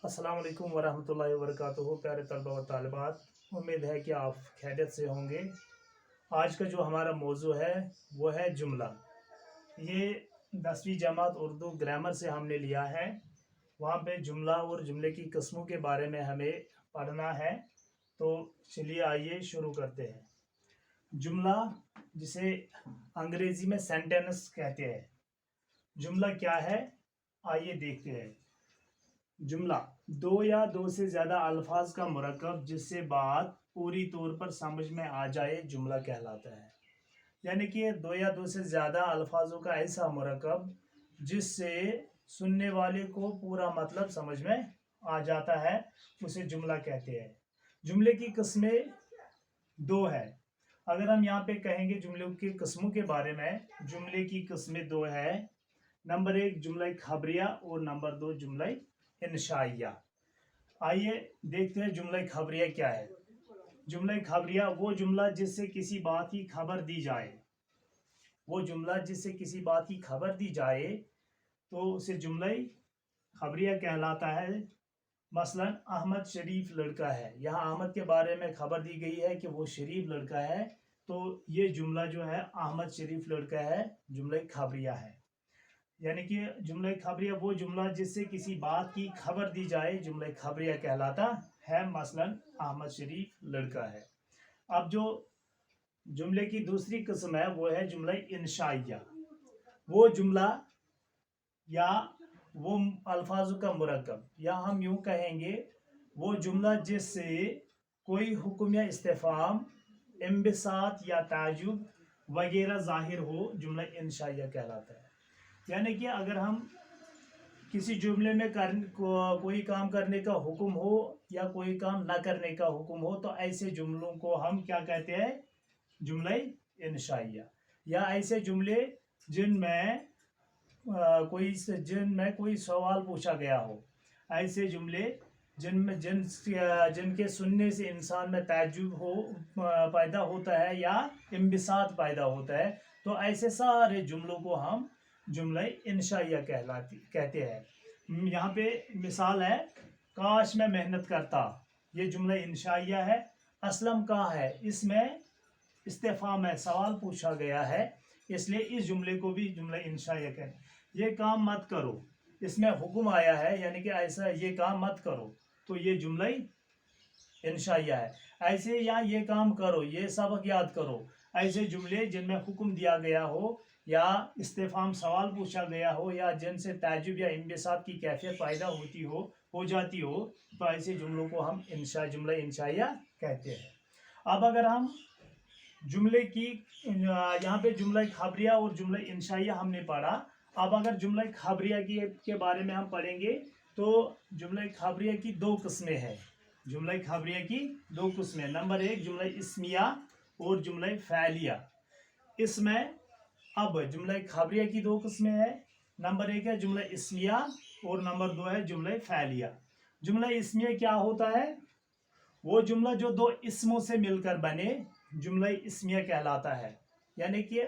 السلام علیکم ورحمۃ اللہ وبرکاتہ۔ پیارے طلبہ و طالبات، امید ہے کہ آپ خیریت سے ہوں گے۔ آج کا جو ہمارا موضوع ہے وہ ہے جملہ۔ یہ 10ویں جماعت اردو گرامر سے ہم نے لیا ہے۔ وہاں پہ جملہ اور جملے کی قسموں کے بارے میں ہمیں پڑھنا ہے، تو چلیے آئیے شروع کرتے ہیں۔ جملہ، جسے انگریزی میں سینٹینس کہتے ہیں، جملہ کیا ہے آئیے دیکھتے ہیں۔ جملہ دو یا دو سے زیادہ الفاظ کا مرکب جس سے بات پوری طور پر سمجھ میں آ جائے جملہ کہلاتا ہے۔ یعنی کہ دو یا دو سے زیادہ الفاظوں کا ایسا مرکب جس سے سننے والے کو پورا مطلب سمجھ میں آ جاتا ہے، اسے جملہ کہتے ہیں۔ جملے کی قسمیں دو ہے۔ اگر ہم یہاں پہ کہیں گے جملوں کی قسموں کے بارے میں، جملے کی قسمیں دو ہے۔ نمبر 1 جملہ خبریہ اور نمبر 2 جملہ انشایہ۔ آئیے دیکھتے ہیں جملہ خبریہ کیا ہے۔ جملہ خبریہ وہ جملہ جس سے کسی بات کی خبر دی جائے، وہ جملہ جس سے کسی بات کی خبر دی جائے تو اسے جملہ خبریہ کہلاتا ہے۔ مثلا احمد شریف لڑکا ہے، یہاں احمد کے بارے میں خبر دی گئی ہے کہ وہ شریف لڑکا ہے، تو یہ جملہ جو ہے احمد شریف لڑکا ہے، جملہ خبریہ ہے۔ یعنی کہ جملہ خبریہ وہ جملہ جس سے کسی بات کی خبر دی جائے جملہ خبریہ کہلاتا ہے۔ مثلا احمد شریف لڑکا ہے۔ اب جو جملے کی دوسری قسم ہے وہ ہے جملہ انشایہ۔ وہ جملہ یا وہ الفاظوں کا مرکب، یا ہم یوں کہیں گے وہ جملہ جس سے کوئی حکم یا استفہام، انبساط یا تعجب وغیرہ ظاہر ہو، جملہ انشایہ کہلاتا ہے۔ یعنی کہ اگر ہم کسی جملے میں کوئی کام کرنے کا حکم ہو یا کوئی کام نہ کرنے کا حکم ہو، تو ایسے جملوں کو ہم کیا کہتے ہیں؟ جملہ انشائیہ۔ یا ایسے جملے جن میں کوئی سوال پوچھا گیا ہو، ایسے جملے جن کے سننے سے انسان میں تعجب پیدا ہوتا ہے یا انبساط پیدا ہوتا ہے، تو ایسے سارے جملوں کو ہم جملہ انشائیہ کہتے ہیں۔ یہاں پہ مثال ہے، کاش میں محنت کرتا، یہ جملہ انشائیہ ہے۔ اسلم کہاں ہے، اس میں استفہام ہے، سوال پوچھا گیا ہے، اس لیے اس جملے کو بھی جملہ انشائیہ کہتے ہیں۔ یہ کام مت کرو، اس میں حکم آیا ہے، یعنی کہ ایسا یہ کام مت کرو، تو یہ جملہ انشائیہ ہے۔ ایسے یا یہ کام کرو، یہ سبق یاد کرو، ایسے جملے جن میں حکم دیا گیا ہو یا استفہام سوال پوچھا گیا ہو یا جن سے تعجب یا انبساط کی کیفیت پیدا ہو جاتی ہو، تو ایسے جملوں کو ہم جملہ انشائیہ کہتے ہیں۔ اب اگر ہم جملے کی یہاں پہ جملہ خبریہ اور جملہ انشائیہ ہم نے پڑھا، اب اگر جملہ خبریہ کے بارے میں ہم پڑھیں گے تو جملہ خبریہ کی دو قسمیں ہیں۔ جملہ خبریہ کی دو قسمیں، نمبر 1 جملہ اسمیہ اور جملہ فعلیہ۔ اس میں اب جملہ خبریہ کی دو قسمیں ہیں، نمبر 1 ہے جملہ اسمیہ اور نمبر 2 ہے جملہ فعلیہ۔ جملہ اسمیہ کیا ہوتا ہے؟ وہ جملہ جو دو اسموں سے مل کر بنے، جملہ اسمیہ کہلاتا ہے۔ یعنی کہ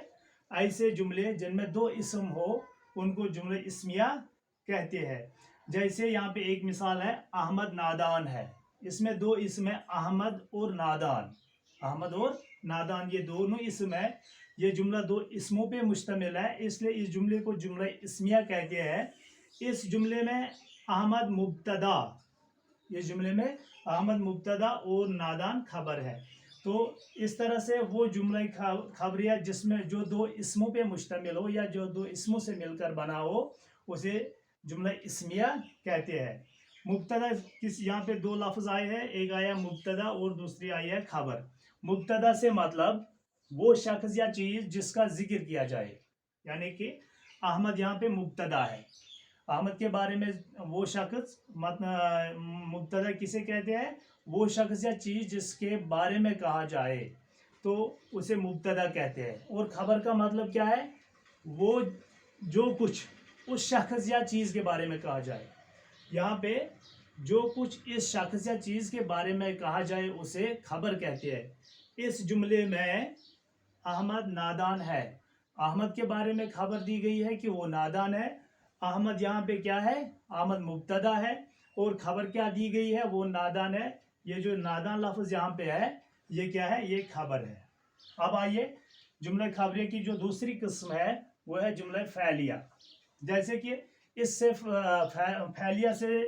ایسے جملے جن میں دو اسم ہو، ان کو جملہ اسمیہ کہتے ہیں۔ جیسے یہاں پہ ایک مثال ہے، احمد نادان ہے، اس میں دو اسم ہے، احمد اور نادان۔ احمد اور نادان یہ دونوں اسم ہے، یہ جملہ دو اسموں پہ مشتمل ہے، اس لیے اس جملے کو جملہ اسمیہ کہتے ہیں۔ اس جملے میں احمد مبتدا، اس جملے میں احمد مبتدا اور نادان خبر ہے۔ تو اس طرح سے وہ جملہ خبریہ جس میں جو دو اسموں پہ مشتمل ہو یا جو دو اسموں سے مل کر بنا ہو، اسے جملہ اسمیہ کہتے ہیں۔ مبتدا یہاں پہ دو لفظ آئے ہیں، ایک آیا مبتدا اور دوسری آئی ہے خبر۔ مبتدا سے مطلب وہ شخص یا چیز جس کا ذکر کیا جائے، یعنی کہ احمد یہاں پہ مبتدا ہے، احمد کے بارے میں وہ شخص، مبتدا کسے کہتے ہیں؟ وہ شخص یا چیز جس کے بارے میں کہا جائے تو اسے مبتدا کہتے ہیں۔ اور خبر کا مطلب کیا ہے؟ وہ جو کچھ اس شخص یا چیز کے بارے میں کہا جائے۔ یہاں پہ جو کچھ اس شخص یا چیز کے بارے میں کہا جائے اسے خبر کہتے ہیں۔ اس جملے میں احمد نادان ہے، احمد کے بارے میں خبر دی گئی ہے کہ وہ نادان ہے۔ احمد یہاں پہ کیا ہے؟ احمد مبتدا ہے، اور خبر کیا دی گئی ہے وہ نادان ہے. یہ جو نادان لفظ یہاں پہ ہے یہ کیا ہے؟ یہ خبر ہے. اب آئیے جملہ خبریہ کی جو دوسری قسم ہے وہ ہے جملہ فعلیہ. جیسے کہ اس سے فعلیہ سے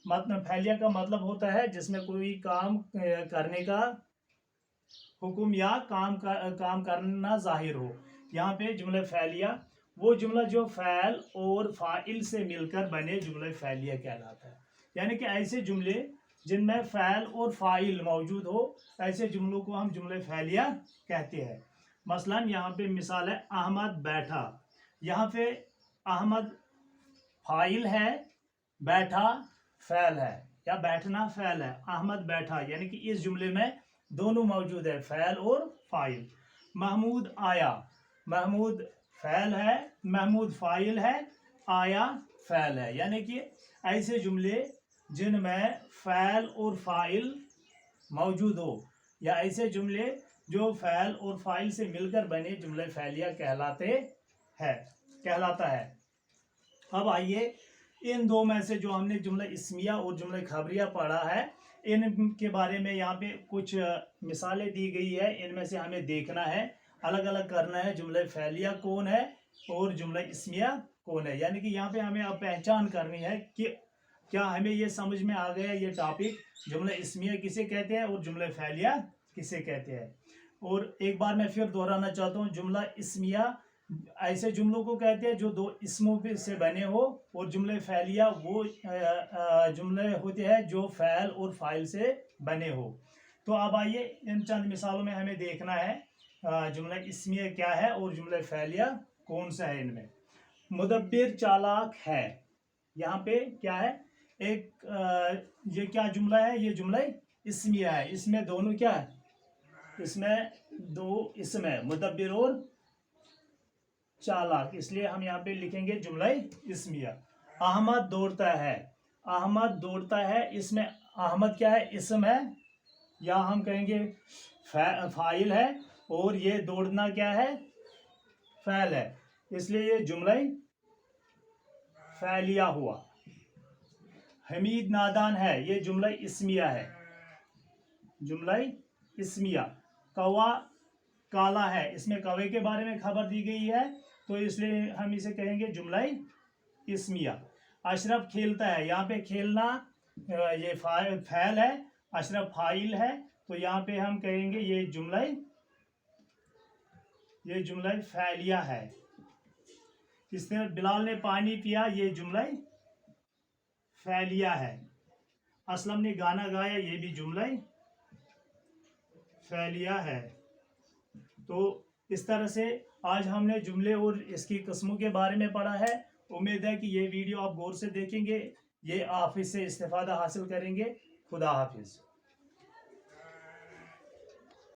فعلیہ کا مطلب ہوتا ہے جس میں کوئی کام کرنے کا حکم یا کام کرنا ظاہر ہو. یہاں پہ جملہ فعلیہ وہ جملہ جو فعل اور فاعل سے مل کر بنے جملہ فعلیہ کہلاتا ہے. یعنی کہ ایسے جملے جن میں فعل اور فاعل موجود ہو ایسے جملوں کو ہم جملہ فعلیہ کہتے ہیں. مثلا یہاں پہ مثال ہے احمد بیٹھا. یہاں پہ احمد فاعل ہے، بیٹھا فعل ہے یا بیٹھنا فعل ہے. احمد بیٹھا یعنی کہ اس جملے میں دونوں موجود ہے، فعل اور فاعل. محمود آیا، محمود فعل ہے، محمود فاعل ہے، آیا فعل ہے. یعنی کہ ایسے جملے جن میں فعل اور فاعل موجود ہو یا ایسے جملے جو فعل اور فاعل سے مل کر بنے جملہ فعلیہ کہلاتا ہے. اب آئیے ان دو میں سے جو ہم نے جملہ اسمیہ اور جملہ خبریہ پڑھا ہے ان کے بارے میں یہاں پہ کچھ مثالیں دی گئی ہے. ان میں سے ہمیں دیکھنا ہے، الگ الگ کرنا ہے جملہ فعلیہ کون ہے اور جملہ اسمیہ کون ہے. یعنی کہ یہاں پہ ہمیں اب پہچان کرنی ہے کہ کیا ہمیں یہ سمجھ میں آ گیا یہ ٹاپک جملہ اسمیہ کسے کہتے ہیں اور جملہ فعلیہ کسے کہتے ہیں. اور ایک بار میں پھر دہرانا چاہتا ہوں، جملہ اسمیہ ایسے جملوں کو کہتے ہیں جو دو اسموں سے بنے ہو، اور جملہ فعلیہ وہ جملے ہوتے ہیں جو فعل اور فاعل سے بنے ہو. تو اب آئیے ان چند مثالوں میں ہمیں دیکھنا ہے جملہ اسمیہ کیا ہے اور جملہ فعلیہ کون سا ہے. ان میں مدبر چالاک ہے، یہاں پہ کیا ہے؟ ایک یہ کیا جملہ ہے؟ یہ جملہ اسمیہ ہے. اس میں دونوں کیا ہے؟ اس میں دو اسم ہے، مدبر اور چالاک، اس لیے ہم یہاں پہ لکھیں گے جملہ اسمیہ. احمد دوڑتا ہے، احمد دوڑتا ہے، اس میں احمد کیا ہے؟ اسم ہے یا ہم کہیں گے فاعل ہے، اور یہ دوڑنا کیا ہے؟ فعل ہے، اس لیے یہ جملہ فعلیہ ہوا. حمید نادان ہے، یہ جملہ اسمیہ ہے، جملہ اسمیہ. کوا کالا ہے، اس میں کوے کے بارے میں خبر دی گئی ہے تو اس لیے ہم اسے کہیں گے جملہ اسمیہ. اشرف کھیلتا ہے، یہاں پہ کھیلنا یہ فعل ہے، اشرف فاعل ہے، تو یہاں پہ ہم کہیں گے یہ جملہ فعلیہ ہے. اس طرح بلال نے پانی پیا، یہ جملہ فعلیہ ہے. اسلم نے گانا گایا، یہ بھی جملہ فعلیہ ہے. تو اس طرح سے آج ہم نے جملے اور اس کی قسموں کے بارے میں پڑھا ہے. امید ہے کہ یہ ویڈیو آپ غور سے دیکھیں گے، یہ آپ اس سے استفادہ حاصل کریں گے. خدا حافظ.